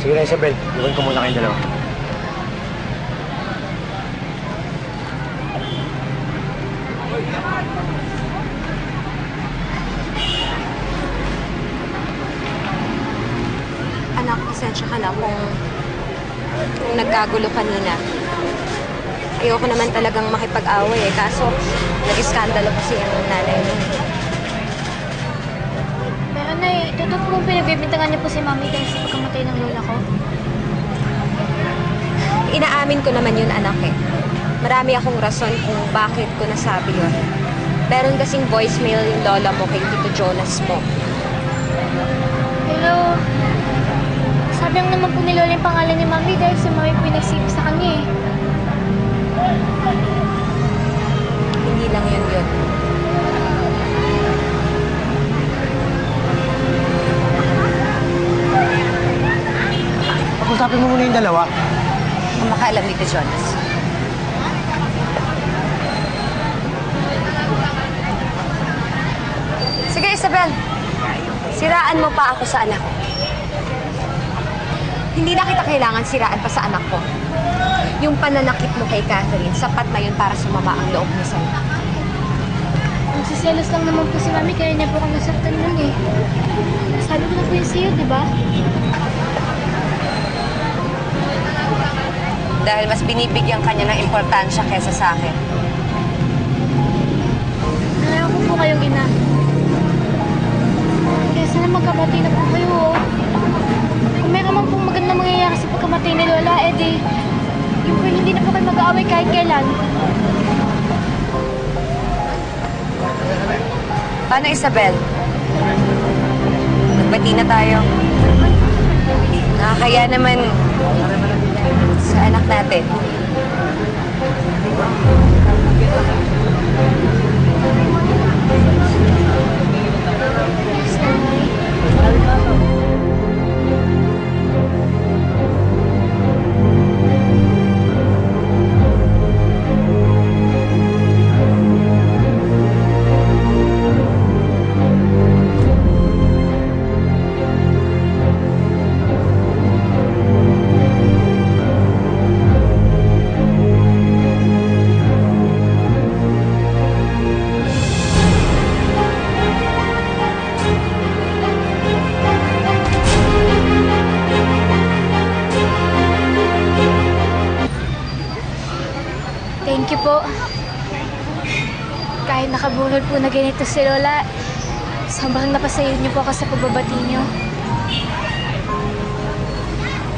Sige na, Isabel. Iwan ko muna kayong dalawa. Anak, pasensya ka na kung nagkagulo kanina. Ayoko naman talagang makipag-away eh. Kaso, nag-iskandalo kasi ang nanay mo. Pero Nay, totoo po pinagbibintangan niyo po si Mami dahil sa pagkamatay ng lola ko? Inaamin ko naman yun, anak eh. Marami akong rason kung bakit ko nasabi yun. Meron kasing voicemail yung lola mo kay Tito Jonas mo. Pero, sabi naman po ni Lola yung pangalan ni Mami dahil si Mami po yung nagsipi sa kanya eh. Hindi lang yun. Pag-usapin mo muna yung dalawa. Ang makaalam ni Tito Jonas. Sige, Isabel. Siraan mo pa ako sa anak ko. Hindi na kita kailangan siraan pa sa anak ko. Yung pananakit mo kay Catherine, sapat na yun para sumama ang loob niya sa'yo. Magsiselos lang naman po si Mami kaya niya po akong nasaktan nun eh. Sabi ko na po yun sa'yo, di ba? Dahil mas binibigyan kanya ng importansya kesa sa akin. Nalaman ko po kayong ina. Kaya sana magkabati na po kayo oh. Kung meron man pong magandang mangyayari sa pagkamatay ni Lola, edi yung po hindi na po kayo mag-aaway kahit kailan. Paano, Isabel? Magbati na tayo. Nakakaya naman sa anak natin. Yes, Nanay. Thank you po. Kahit nakabulol po na ganito si Lola, sobrang napasayod niyo po ako sa pagbabati niyo.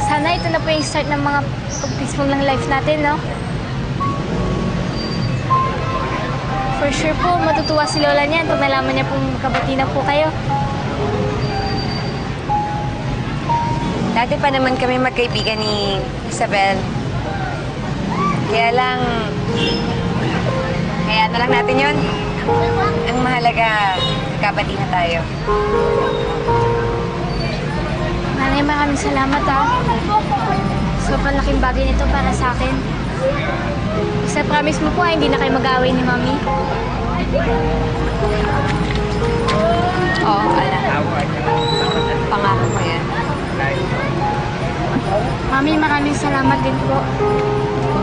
Sana ito na po yung start ng mga pag-peaceful ng life natin, no? For sure po, matutuwa si Lola niyan pag nalaman niya pong kabati na po kayo. Dati pa naman kami magkaibigan ni Isabel. Kaya na lang natin yun. Ang mahalaga, kabati na tayo. Nanay, maraming salamat ha. Sobrang laking bagay nito para sa akin. Basta promise mo po hindi na kayo mag-aaway ni Mami. Oo, anak. Pangako ko yan. Mami, maraming salamat din po.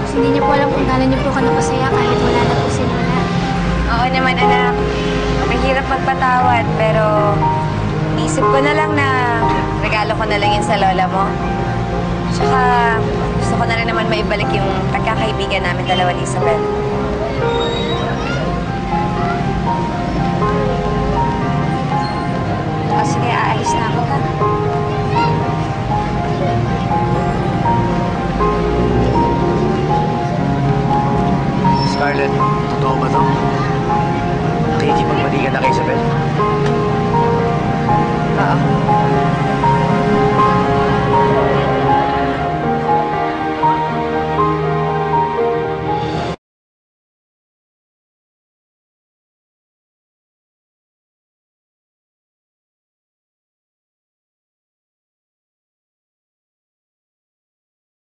Kasi hindi niyo po alam kung gaano niyo po ako napasaya kahit wala na po si Lola. Oo naman, anak. Mahirap magpatawad, pero isip ko na lang na regalo ko na lang yun sa lola mo. Tsaka gusto ko na rin naman maibalik yung pagkakaibigan namin dalawa ni Isabel. O sige, aalis na ako ha.